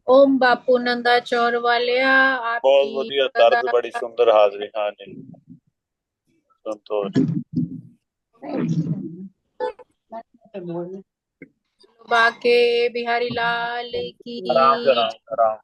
ओम बापू नंदा चौर वालिया बहुत आपकी बढ़िया सदा दर्द बड़ी सुंदर हाजरी। हाँ जी। संतोष। बाके बिहारी लाल आराम से की आराम आराम।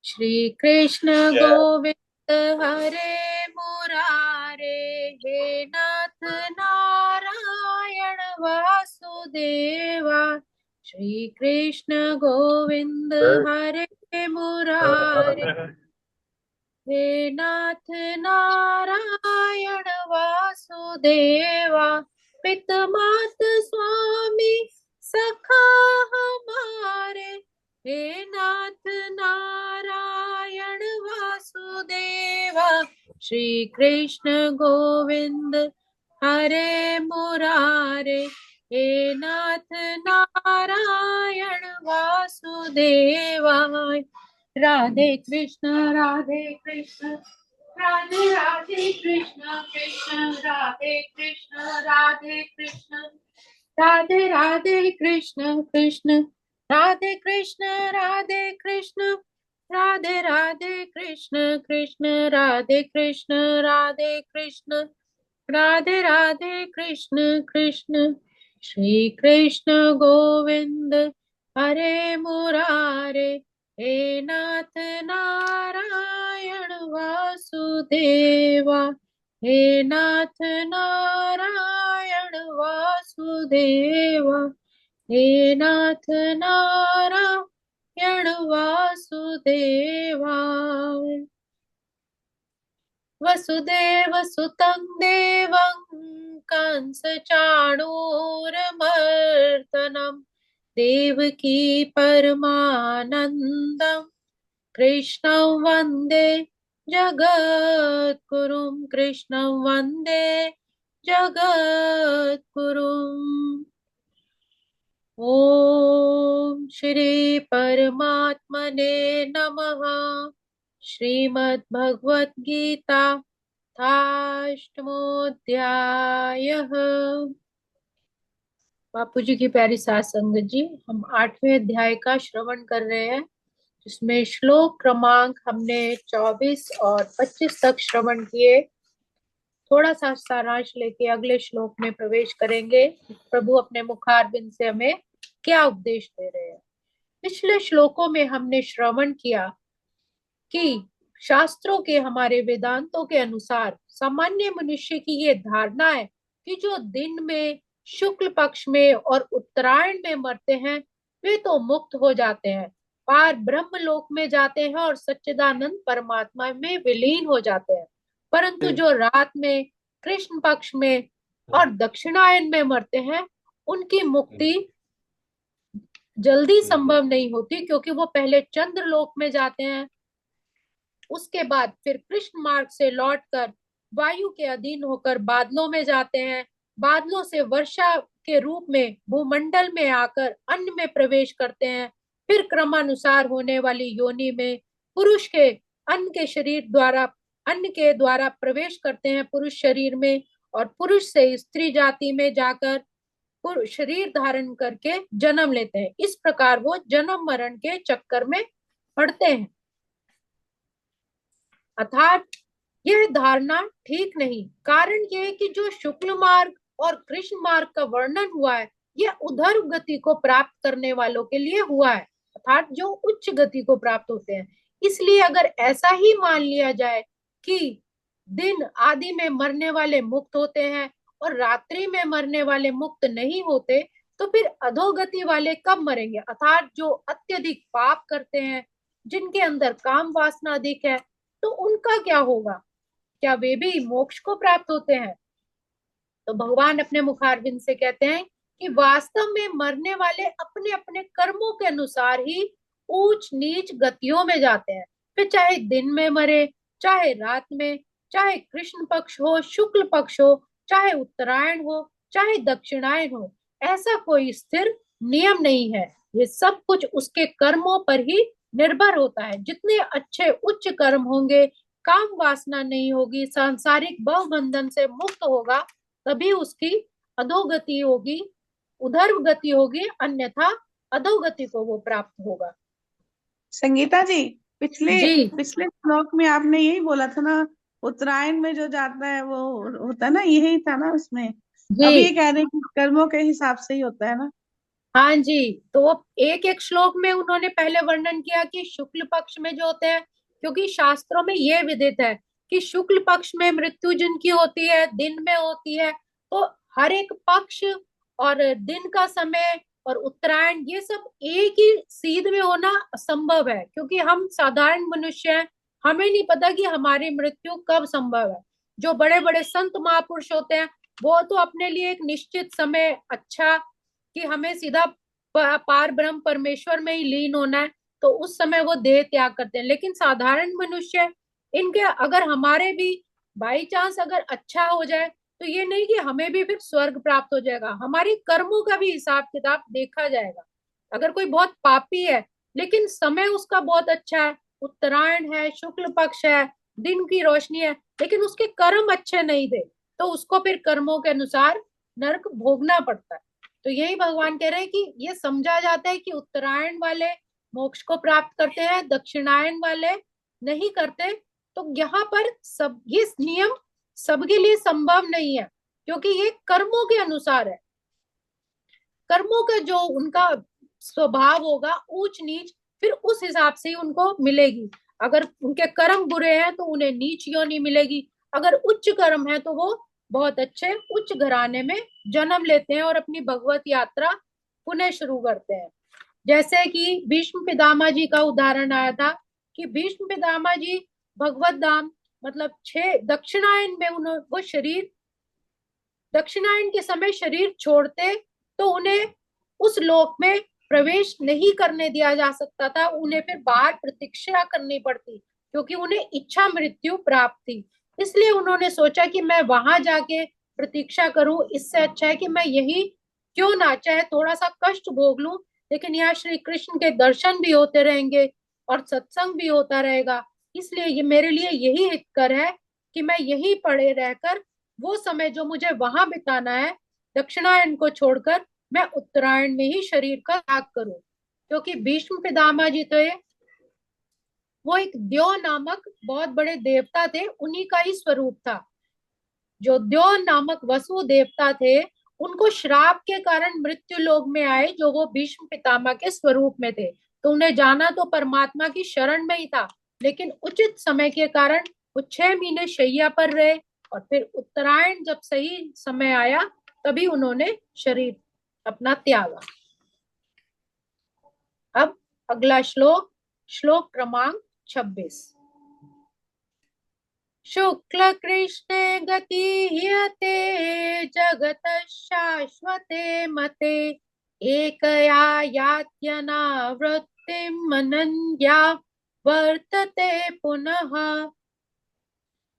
श्री कृष्ण जय। गोविंद हरे मुरारे हे नाथ नारायण वासुदेवा श्री कृष्ण गोविंद हरे मुरारे हे नाथ नारायण वासुदेवा पित मात स्वामी सखा हमारे हे नाथ नारायण वासुदेवा श्री कृष्ण गोविंद हरे मुरारे हे नाथ नारायण वासुदेवा राधे कृष्ण राधे कृष्ण राधे राधे कृष्ण कृष्ण राधे कृष्ण राधे कृष्ण राधे राधे कृष्ण कृष्ण राधे कृष्ण राधे कृष्ण राधे राधे कृष्ण कृष्ण राधे कृष्ण राधे कृष्ण राधे राधे कृष्ण कृष्ण श्री कृष्ण गोविंद हरे मुरारे हे नाथ नारायण वासुदेवा हे नाथ नारायण वासुदेवा हे नाथ नारायण वासुदेवा वसुदेव सुतं देवं कंसचाणूरमर्दनं देवकी परमानन्दं कृष्णं वन्दे जगद्गुरुं कृष्णं वन्दे जगद्गुरुम् ॐ श्री परमात्मने नमः श्रीमद्भगवद्गीता अष्टमोऽध्यायः। बापू जी की प्यारी सात संगत जी, हम 8वें अध्याय का श्रवण कर रहे हैं, जिसमें श्लोक क्रमांक हमने 24 और 25 तक श्रवण किए। थोड़ा सा सारांश लेके अगले श्लोक में प्रवेश करेंगे। प्रभु अपने मुखारबिंद से हमें क्या उपदेश दे रहे हैं। पिछले श्लोकों में हमने श्रवण किया कि शास्त्रों के, हमारे वेदांतों के अनुसार सामान्य मनुष्य की ये धारणा है कि जो दिन में, शुक्ल पक्ष में और उत्तरायण में मरते हैं वे तो मुक्त हो जाते हैं, पार ब्रह्म लोक में जाते हैं और सच्चिदानंद परमात्मा में विलीन हो जाते हैं। परंतु जो रात में, कृष्ण पक्ष में और दक्षिणायन में मरते हैं उनकी मुक्ति जल्दी संभव नहीं होती, क्योंकि वो पहले चंद्र लोक में जाते हैं, उसके बाद फिर कृष्ण मार्ग से लौटकर वायु के अधीन होकर बादलों में जाते हैं, बादलों से वर्षा के रूप में भूमंडल में आकर अन्न में प्रवेश करते हैं, फिर क्रमानुसार होने वाली योनि में पुरुष के अन्न के शरीर द्वारा, अन्न के द्वारा प्रवेश करते हैं पुरुष शरीर में, और पुरुष से स्त्री जाति में जाकर शरीर धारण करके जन्म लेते हैं। इस प्रकार वो जन्म मरण के चक्कर में पड़ते हैं। अर्थात यह धारणा ठीक नहीं। कारण यह है कि जो शुक्ल मार्ग और कृष्ण मार्ग का वर्णन हुआ है यह उधर गति को प्राप्त करने वालों के लिए हुआ है, अर्थात जो उच्च गति को प्राप्त होते हैं। इसलिए अगर ऐसा ही मान लिया जाए कि दिन आदि में मरने वाले मुक्त होते हैं और रात्रि में मरने वाले मुक्त नहीं होते, तो फिर अधोगति वाले कब मरेंगे? अर्थात जो अत्यधिक पाप करते हैं, जिनके अंदर काम वासना अधिक है, तो उनका क्या होगा? क्या वे भी मोक्ष को प्राप्त होते हैं? तो भगवान अपने मुखारविंद से कहते हैं कि वास्तव में मरने वाले अपने अपने कर्मों के अनुसार ही ऊंच नीच गतियों में जाते हैं। फिर चाहे दिन में मरे, चाहे रात में, चाहे कृष्ण पक्ष हो, शुक्ल पक्ष हो, चाहे उत्तरायण हो, चाहे दक्षिणायन हो, ऐसा कोई स्थिर नियम नहीं है। ये सब कुछ उसके कर्मों पर ही निर्भर होता है। जितने अच्छे उच्च कर्म होंगे, काम वासना नहीं होगी, सांसारिक भव बंधन से मुक्त होगा, तभी उसकी अधोगति होगी, उधर गति होगी, अन्यथा अधोगति को वो प्राप्त होगा। संगीता जी, पिछले जी पिछले श्लोक में आपने यही बोला था ना, उत्तरायण में जो जाता है वो होता है ना, यही था ना उसमें। अब ये जी कह रहे हैं कि कर्मों के हिसाब से ही होता है ना। हाँ जी। तो वो एक एक श्लोक में उन्होंने पहले वर्णन किया कि शुक्ल पक्ष में जो होते हैं, क्योंकि शास्त्रों में ये विदित है कि शुक्ल पक्ष में मृत्यु जिनकी होती है दिन में होती है। तो हर एक पक्ष और दिन का समय और उत्तरायण ये सब एक ही सीध में होना असंभव है, क्योंकि हम साधारण मनुष्य हैं, हमें नहीं पता कि हमारी मृत्यु कब संभव है। जो बड़े बड़े संत महापुरुष होते हैं वो तो अपने लिए एक निश्चित समय, अच्छा कि हमें सीधा पार ब्रह्म परमेश्वर में ही लीन होना है, तो उस समय वो देह त्याग करते हैं। लेकिन साधारण मनुष्य, इनके अगर हमारे भी बाई चांस अगर अच्छा हो जाए तो ये नहीं कि हमें भी फिर स्वर्ग प्राप्त हो जाएगा, हमारी कर्मों का भी हिसाब किताब देखा जाएगा। अगर कोई बहुत पापी है लेकिन समय उसका बहुत अच्छा है, उत्तरायण है, शुक्ल पक्ष है, दिन की रोशनी है, लेकिन उसके कर्म अच्छे नहीं थे, तो उसको फिर कर्मों के अनुसार नरक भोगना पड़ता है। तो यही भगवान कह रहे हैं कि ये समझा जाता है कि उत्तरायण वाले मोक्ष को प्राप्त करते हैं, दक्षिणायन वाले नहीं करते। तो यहाँ पर सब ये नियम सबके लिए संभव नहीं है, क्योंकि ये कर्मों के अनुसार है। कर्मों का जो उनका स्वभाव होगा ऊंच नीच, फिर उस हिसाब से ही उनको मिलेगी। अगर उनके कर्म बुरे हैं तो उन्हें नीच योनि मिलेगी, अगर उच्च कर्म है तो वो बहुत अच्छे उच्च घराने में जन्म लेते हैं और अपनी भगवत यात्रा पुनः शुरू करते हैं। जैसे कि भीष्म पितामह जी का उदाहरण आया था कि भीष्म पितामह जी भगवत धाम मतलब 6 दक्षिणायन में उन्होंने वो शरीर दक्षिणायन के समय शरीर छोड़ते तो उन्हें उस लोक में प्रवेश नहीं करने दिया जा सकता था, उन्हें फिर बाहर प्रतीक्षा करनी पड़ती, क्योंकि उन्हें इच्छा मृत्यु प्राप्त थी। इसलिए उन्होंने सोचा कि मैं वहां जाके प्रतीक्षा करूं, इससे अच्छा है कि मैं यही क्यों ना, चाहे थोड़ा सा कष्ट भोग लूं, लेकिन यहाँ श्री कृष्ण के दर्शन भी होते रहेंगे और सत्संग भी होता रहेगा। इसलिए ये मेरे लिए यही हितकर है कि मैं यही पड़े रहकर वो समय जो मुझे वहां बिताना है दक्षिणायन को छोड़कर मैं उत्तरायण में ही शरीर का त्याग करूं। क्योंकि भीष्म पितामह जी थे वो एक द्यो नामक बहुत बड़े देवता थे, उन्हीं का ही स्वरूप था। जो द्यो नामक वसु देवता थे उनको श्राप के कारण मृत्यु लोक में आए, जो वो भीष्म पितामह के स्वरूप में थे। तो उन्हें जाना तो परमात्मा की शरण में ही था, लेकिन उचित समय के कारण वो 6 महीने शैया पर रहे, और फिर उत्तरायण जब सही समय आया तभी उन्होंने शरीर अपना त्यागा। अब अगला श्लोक, श्लोक क्रमांक 26। शुक्ल कृष्णे गति ह्यते जगत शाश्वते मते एकया यात्यनावृत्तिम् अनन्या वर्तते पुनः।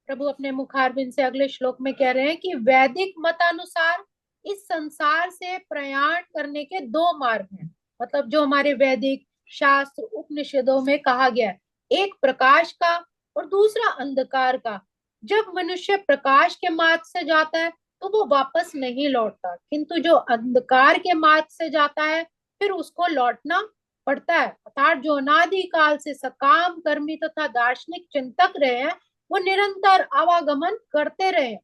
प्रभु अपने मुखारविंद से अगले श्लोक में कह रहे हैं कि वैदिक मतानुसार इस संसार से प्रयाण करने के 2 मार्ग हैं। मतलब जो हमारे वैदिक शास्त्र उपनिषदों में कहा गया है, एक प्रकाश का और दूसरा अंधकार का। जब मनुष्य प्रकाश के मार्ग से जाता है तो वो वापस नहीं लौटता, किंतु जो अंधकार के मार्ग से जाता है फिर उसको लौटना पड़ता है। अर्थात जो अनादि काल से सकाम कर्मी तथा दार्शनिक चिंतक रहे हैं वो निरंतर आवागमन करते रहे,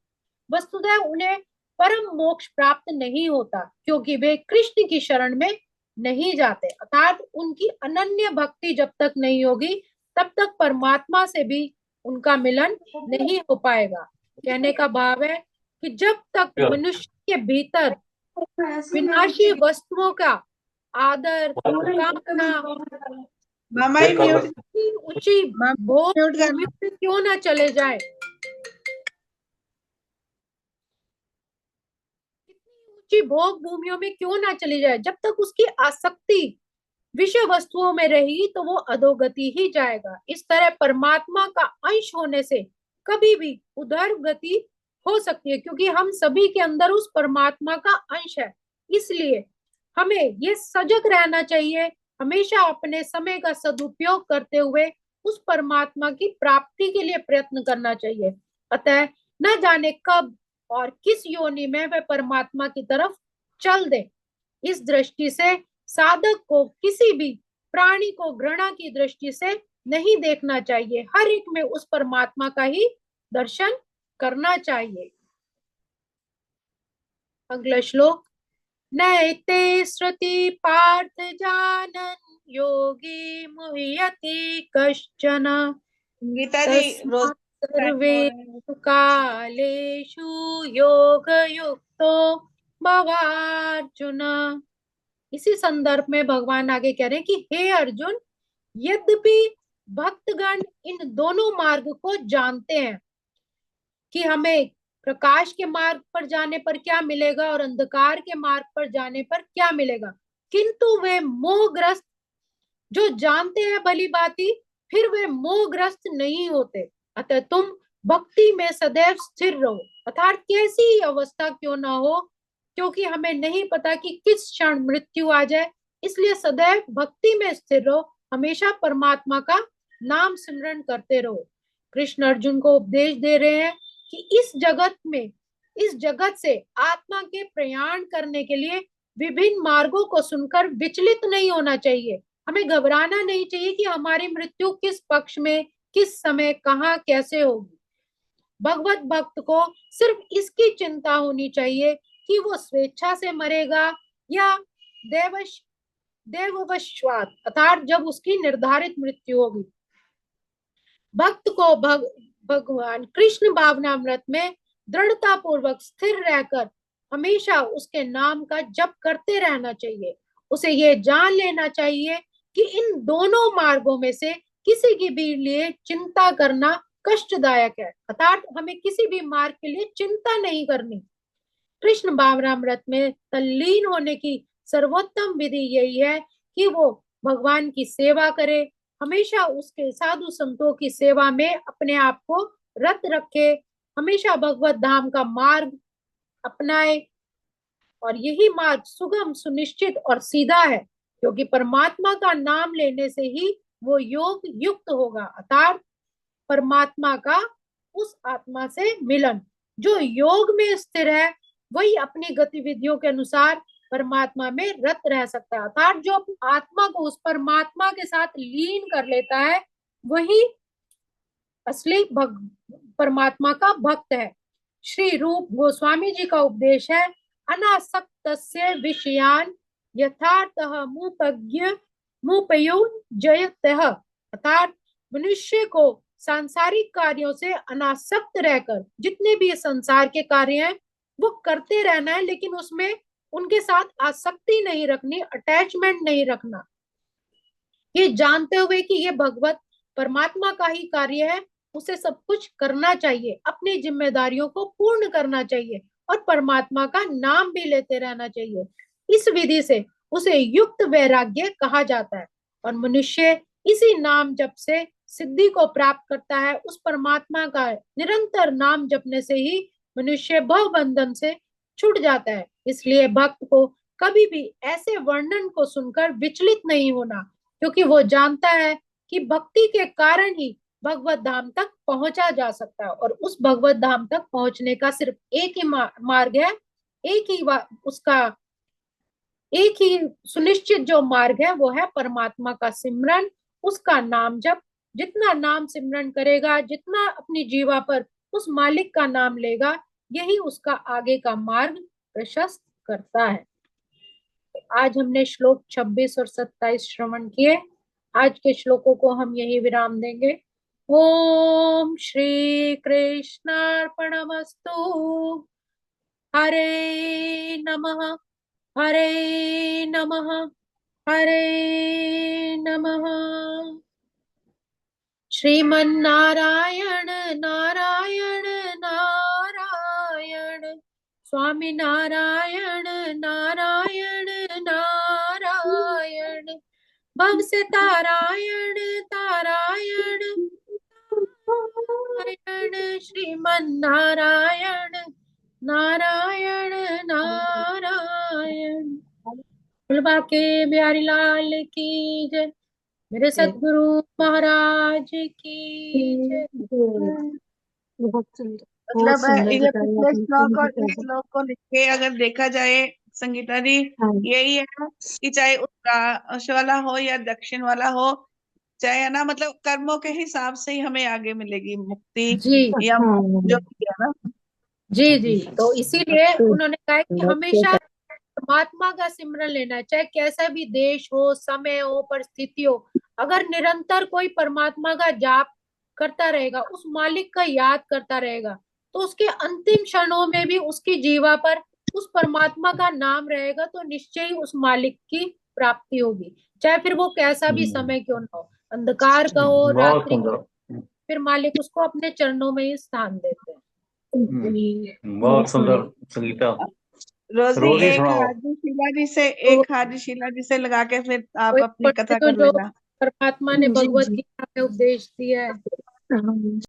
वस्तुतः उन्हें परम मोक्ष प्राप्त नहीं होता, क्योंकि वे कृष्ण की शरण में नहीं जाते। अर्थात उनकी अनन्य भक्ति जब तक नहीं होगी तब तक परमात्मा से भी उनका मिलन नहीं हो पाएगा। कहने का भाव है कि जब तक मनुष्य के भीतर विनाशी वस्तुओं का आदर, कामना, मामा ही म्यूट ऊंची भोग म्यूट कर। भूमि पे क्यों ना चले जाए, ऊंची भोग भूमियों में क्यों ना चली जाए, जब तक उसकी आसक्ति विषय वस्तुओं में रही तो वो अधोगति ही जाएगा। इस तरह परमात्मा का अंश होने से कभी भी उधर गति हो सकती है, क्योंकि हम सभी के अंदर उस परमात्मा का अंश है। इसलिए हमें ये सजग रहना चाहिए, हमेशा अपने समय का सदुपयोग करते हुए उस परमात्मा की प्राप्ति के लिए प्रयत्न करना चाहिए। अतः न जाने कब और किस योनि में वह परमात्मा की तरफ चल दे। इस दृष्टि से साधक को किसी भी प्राणी को घृणा की दृष्टि से नहीं देखना चाहिए, हर एक में उस परमात्मा का ही दर्शन करना चाहिए। अगला श्लोक। नैते श्रुति पार्थ जानन योगी मुह्यति कश्चन गीता जी रोज तस्मात् सर्वेषु कालेषु योग युक्तो भवार्जुन। इसी संदर्भ में भगवान आगे कह रहे हैं कि हे अर्जुन, यद्यपि भक्तगण इन दोनों मार्ग को जानते हैं कि हमें प्रकाश के मार्ग पर जाने पर क्या मिलेगा और अंधकार के मार्ग पर जाने पर क्या मिलेगा, किंतु वे मोहग्रस्त, जो जानते हैं भली भांति, फिर वे मोहग्रस्त नहीं होते। अतः तुम भक्ति में सदैव स्थिर रहो, अर्थात कैसी अवस्था क्यों ना हो, क्योंकि हमें नहीं पता कि किस क्षण मृत्यु आ जाए, इसलिए सदैव भक्ति में स्थिर रहो, हमेशा परमात्मा का नाम सिमरन करते रहो। कृष्ण अर्जुन को उपदेश दे रहे हैं कि इस जगत से आत्मा के प्रयाण करने के लिए विभिन्न मार्गों को सुनकर विचलित नहीं होना चाहिए। हमें घबराना नहीं चाहिए कि हमारी मृत्यु किस पक्ष में, किस समय, कहाँ, कैसे होगी। भगवत भक्त को सिर्फ इसकी चिंता होनी चाहिए कि वो स्वेच्छा से मरेगा या देववशात, अर्थात जब उसकी निर्धारित मृत्यु होगी। भक्त को भगवान कृष्ण भावनामृत में दृढ़ता पूर्वक स्थिर रहकर हमेशा उसके नाम का जप करते रहना चाहिए। उसे ये जान लेना चाहिए कि इन दोनों मार्गों में से किसी की भी लिए चिंता करना कष्टदायक है, अर्थात हमें किसी भी मार्ग के लिए चिंता नहीं करनी। कृष्ण भावनामृत में तल्लीन होने की सर्वोत्तम विधि यही है कि वो भगवान की सेवा करे, हमेशा उसके साधु संतों की सेवा में अपने आप को रत रखे, हमेशा भगवत धाम का मार्ग अपनाए। और यही मार्ग सुगम, सुनिश्चित और सीधा है, क्योंकि परमात्मा का नाम लेने से ही वो योग युक्त होगा, अर्थात परमात्मा का उस आत्मा से मिलन। जो योग में स्थिर है वही अपनी गतिविधियों के अनुसार परमात्मा में रत रह सकता है, अर्थात जो आत्मा को उस परमात्मा के साथ लीन कर लेता है वही असली परमात्मा का भक्त है। श्री रूप गोस्वामी जी का उपदेश है, अनासक्तस्य विषयान यथार्थः मुपयो जयतः, अर्थात मनुष्य को सांसारिक कार्यों से अनासक्त रहकर जितने भी संसार के कार्य हैं वो करते रहना है, लेकिन उसमें उनके साथ आसक्ति नहीं रखनी, अटैचमेंट नहीं रखना। ये जानते हुए कि ये भगवत परमात्मा का ही कार्य है, उसे सब कुछ करना चाहिए, अपनी जिम्मेदारियों को पूर्ण करना चाहिए और परमात्मा का नाम भी लेते रहना चाहिए। इस विधि से उसे युक्त वैराग्य कहा जाता है और मनुष्य इसी नाम जप से सिद्धि को प्राप्त करता है। उस परमात्मा का निरंतर नाम जपने से ही मनुष्य भव बंधन से छूट जाता है। इसलिए भक्त को कभी भी ऐसे वर्णन को सुनकर विचलित नहीं होना, क्योंकि वो जानता है कि भक्ति के कारण ही भगवत धाम तक पहुंचा जा सकता है और उस भगवत धाम तक पहुंचने का सिर्फ एक ही मार्ग है, एक ही सुनिश्चित जो मार्ग है वो है परमात्मा का सिमरन, उसका नाम जप। जितना नाम सिमरन करेगा, जितना अपनी जीवा पर उस मालिक का नाम लेगा, यही उसका आगे का मार्ग प्रशस्त करता है। आज हमने श्लोक 26 और 27 श्रवण किए। आज के श्लोकों को हम यही विराम देंगे। ओम श्री कृष्णार्पणमस्तु। हरे नमः, हरे नमः, हरे नमः। श्रीमन्नारायण नारायण नारायण, स्वामी नारायण नारायण नारायण, भव से तारायण तारायण नारायण, श्रीमन्नारायण नारायण नारायण। फुलबा के बिहारी लाल की जय, मेरे सतगुरु महाराज की जय। मतलब ये पिछले श्लोक और इस श्लोक को लिख के अगर देखा जाए संगीता जी, हाँ यही है कि चाहे उत्तरायण वाला हो या दक्षिण वाला हो, चाहे है ना, मतलब कर्मों के हिसाब से ही हमें आगे मिलेगी मुक्ति जी या हाँ जो भी है ना। जी जी। तो इसीलिए तो उन्होंने कहा कि हमेशा परमात्मा का सिमरन लेना है, चाहे कैसा भी देश हो, समय हो, परिस्थिति हो। अगर निरंतर कोई परमात्मा का जाप करता रहेगा, उस मालिक का याद करता रहेगा, तो उसके अंतिम क्षणों में भी उसकी जीवा पर उस परमात्मा का नाम रहेगा, तो निश्चय ही उस मालिक की प्राप्ति होगी, चाहे फिर वो कैसा भी समय क्यों ना हो, अंधकार का हो, बहुत रात्रि का सुंदर। हो, फिर मालिक उसको अपने चरणों में ही स्थान देते हैं। बहुत सुंदर संगीता। रोजी रोजी एक सुनाओ। तो हाथ शीला जी से लगा के फिर आप कोई अपनी कथा तो कर जो लेना। परमात्मा ने जी भगवत जी गीता में उपदेश दिया है, हाँ